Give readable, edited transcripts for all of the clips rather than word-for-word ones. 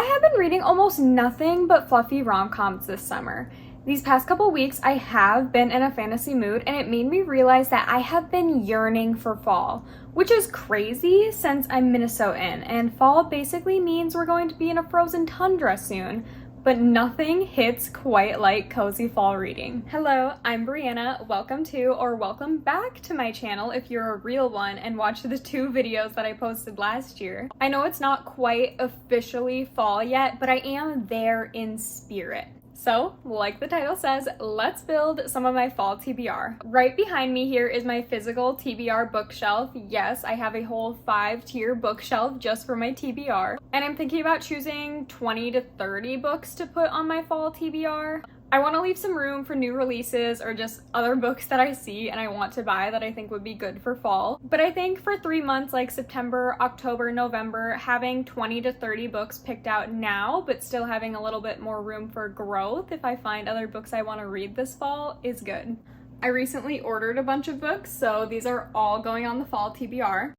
have been reading almost nothing but fluffy rom-coms this summer. These past couple weeks, I have been in a fantasy mood, and it made me realize that I have been yearning for fall, which is crazy since I'm Minnesotan, and fall basically means we're going to be in a frozen tundra soon. But nothing hits quite like cozy fall reading. Hello, I'm Brianna. Welcome to, or welcome back to my channel if you're a real one and watched the 2 videos that I posted last year. I know it's not quite officially fall yet, but I am there in spirit. So, like the title says, let's build some of my fall TBR. Right behind me here is my physical TBR bookshelf. Yes, I have a whole 5-tier bookshelf just for my TBR. And I'm thinking about choosing 20 to 30 books to put on my fall TBR. I want to leave some room for new releases or just other books that I see and I want to buy that I think would be good for fall. But I think for 3 months like September, October, November, having 20 to 30 books picked out now, but still having a little bit more room for growth if I find other books I want to read this fall is good. I recently ordered a bunch of books, so these are all going on the fall TBR.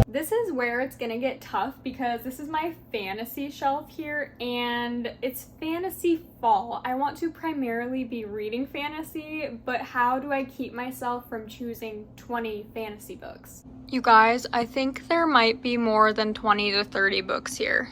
This is where it's gonna get tough because this is my fantasy shelf here and it's fantasy fall. I want to primarily be reading fantasy, but how do I keep myself from choosing 20 fantasy books? You guys, I think there might be more than 20 to 30 books here.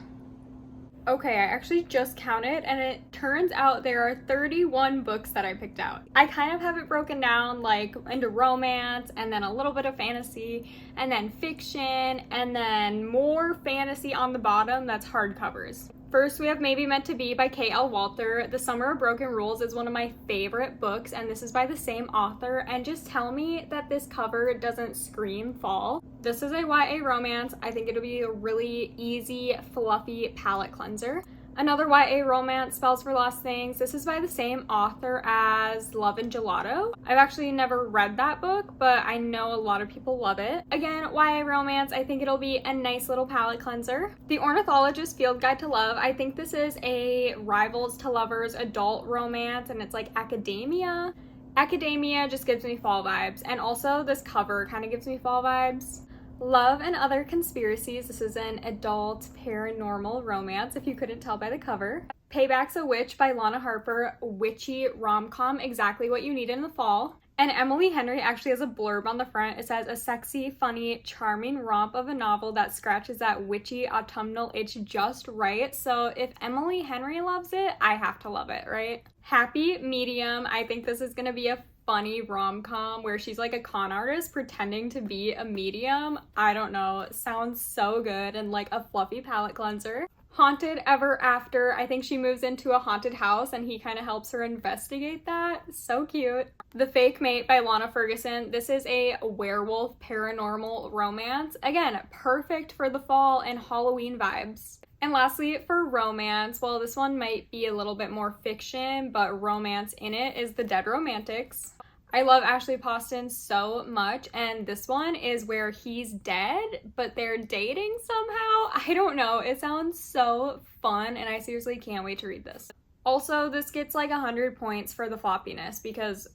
Okay, I actually just counted and it turns out there are 31 books that I picked out. I kind of have it broken down like into romance and then a little bit of fantasy and then fiction and then more fantasy on the bottom that's hardcovers. First, we have Maybe Meant to Be by K.L. Walter. The Summer of Broken Rules is one of my favorite books, and this is by the same author, and just tell me that this cover doesn't scream fall. This is a YA romance. I think it'll be a really easy, fluffy palette cleanser. Another YA romance, Spells for Lost Things. This is by the same author as Love and Gelato. I've actually never read that book, but I know a lot of people love it. Again, YA romance, I think it'll be a nice little palette cleanser. The Ornithologist Field Guide to Love. I think this is a rivals to lovers adult romance, and it's like academia. Academia just gives me fall vibes, and also this cover kind of gives me fall vibes. Love and Other Conspiracies. This is an adult paranormal romance, if you couldn't tell by the cover. Payback's a Witch by Lana Harper. Witchy rom-com, exactly what you need in the fall. And Emily Henry actually has a blurb on the front. It says, a sexy, funny, charming romp of a novel that scratches that witchy autumnal itch just right. So if Emily Henry loves it, I have to love it, right? Happy Medium. I think this is gonna be a funny rom-com where she's like a con artist pretending to be a medium. I don't know, sounds so good and like a fluffy palette cleanser. Haunted Ever After. I think she moves into a haunted house and he kind of helps her investigate that. So cute. The Fake Mate by Lana Ferguson. This is a werewolf paranormal romance. Again, perfect for the fall and Halloween vibes. And lastly, for romance, well, this one might be a little bit more fiction, but romance in it is The Dead Romantics. I love Ashley Poston so much, and this one is where he's dead, but they're dating somehow. I don't know. It sounds so fun, and I seriously can't wait to read this. Also, this gets like 100 points for the floppiness because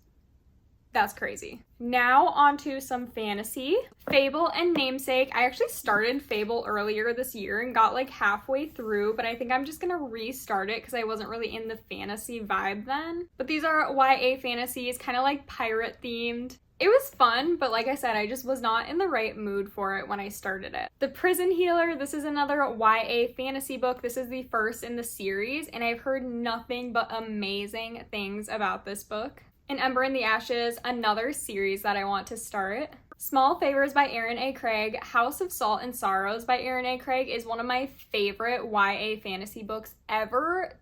that's crazy. Now onto some fantasy. Fable and Namesake. I actually started Fable earlier this year and got like halfway through, but I think I'm just gonna restart it because I wasn't really in the fantasy vibe then. But these are YA fantasies, kind of like pirate themed. It was fun, but like I said, I just was not in the right mood for it when I started it. The Prison Healer. This is another YA fantasy book. This is the first in the series, and I've heard nothing but amazing things about this book. An Ember in the Ashes, another series that I want to start. Small Favors by Erin A. Craig. House of Salt and Sorrows by Erin A. Craig is one of my favorite YA fantasy books ever.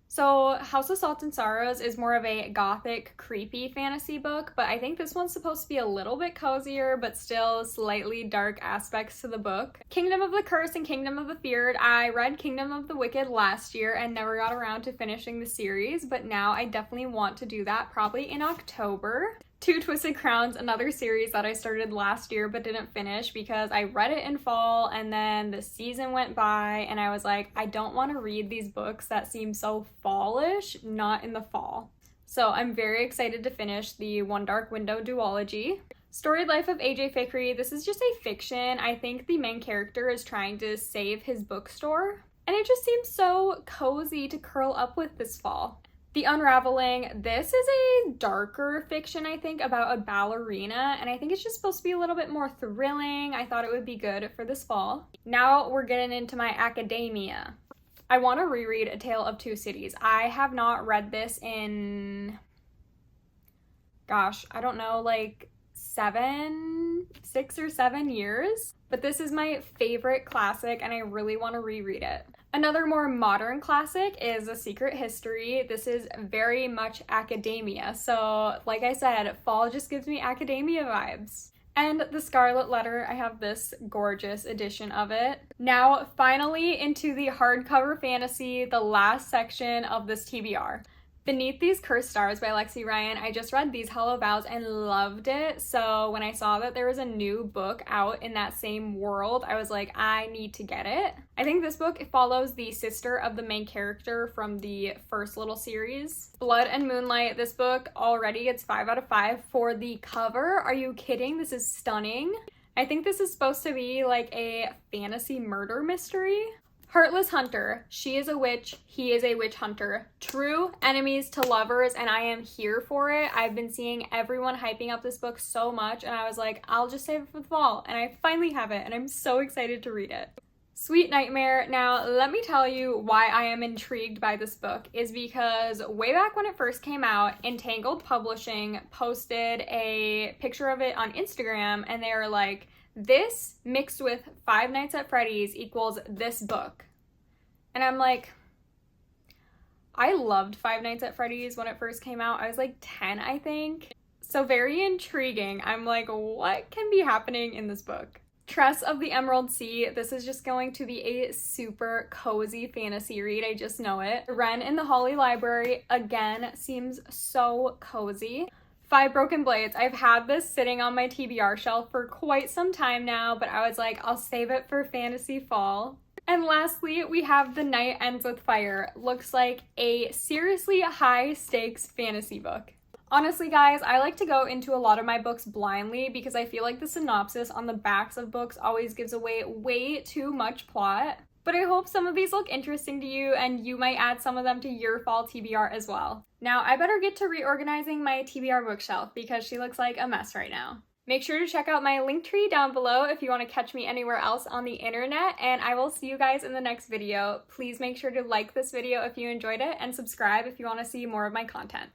So House of Salt and Sorrows is more of a gothic, creepy fantasy book, but I think this one's supposed to be a little bit cozier, but still slightly dark aspects to the book. Kingdom of the Cursed and Kingdom of the Feared. I read Kingdom of the Wicked last year and never got around to finishing the series, but now I definitely want to do that, probably in October. Two Twisted Crowns, another series that I started last year but didn't finish because I read it in fall and then the season went by and I was like, I don't want to read these books that seem so fallish, not in the fall. So I'm very excited to finish the One Dark Window duology. Storied Life of AJ Fikry, this is just a fiction. I think the main character is trying to save his bookstore and it just seems so cozy to curl up with this fall. The Unraveling, this is a darker fiction, I think, about a ballerina, and I think it's just supposed to be a little bit more thrilling. I thought it would be good for this fall. Now we're getting into my academia. I want to reread A Tale of Two Cities. I have not read this in, gosh, I don't know, like 6 or 7 years, but this is my favorite classic and I really want to reread it. Another more modern classic is A Secret History. This is very much academia. So like I said, fall just gives me academia vibes. And The Scarlet Letter, I have this gorgeous edition of it. Now finally into the hardcover fantasy, the last section of this TBR. Beneath These Cursed Stars by Lexi Ryan. I just read These Hollow Vows and loved it. So when I saw that there was a new book out in that same world, I was like, I need to get it. I think this book follows the sister of the main character from the first little series. Blood and Moonlight, this book already gets 5 out of 5 for the cover. Are you kidding? This is stunning. I think this is supposed to be like a fantasy murder mystery. Heartless Hunter, she is a witch, he is a witch hunter. True enemies to lovers, and I am here for it. I've been seeing everyone hyping up this book so much, and I was like, I'll just save it for the fall, and I finally have it, and I'm so excited to read it. Sweet Nightmare, now let me tell you why I am intrigued by this book, is because way back when it first came out, Entangled Publishing posted a picture of it on Instagram, and they were like, this mixed with Five Nights at Freddy's equals this book. And I'm like, I loved Five Nights at Freddy's when it first came out. I was like 10, I think. So very intriguing. I'm like, what can be happening in this book? Tress of the Emerald Sea. This is just going to be a super cozy fantasy read. I just know it. Wren in the Holly Library, again, seems so cozy. Five Broken Blades. I've had this sitting on my TBR shelf for quite some time now, but I was like, I'll save it for fantasy fall. And lastly, we have The Night Ends with Fire. Looks like a seriously high stakes fantasy book. Honestly, guys, I like to go into a lot of my books blindly because I feel like the synopsis on the backs of books always gives away way too much plot. But I hope some of these look interesting to you and you might add some of them to your fall TBR as well. Now, I better get to reorganizing my TBR bookshelf because she looks like a mess right now. Make sure to check out my link tree down below if you want to catch me anywhere else on the internet, and I will see you guys in the next video. Please make sure to like this video if you enjoyed it and subscribe if you want to see more of my content.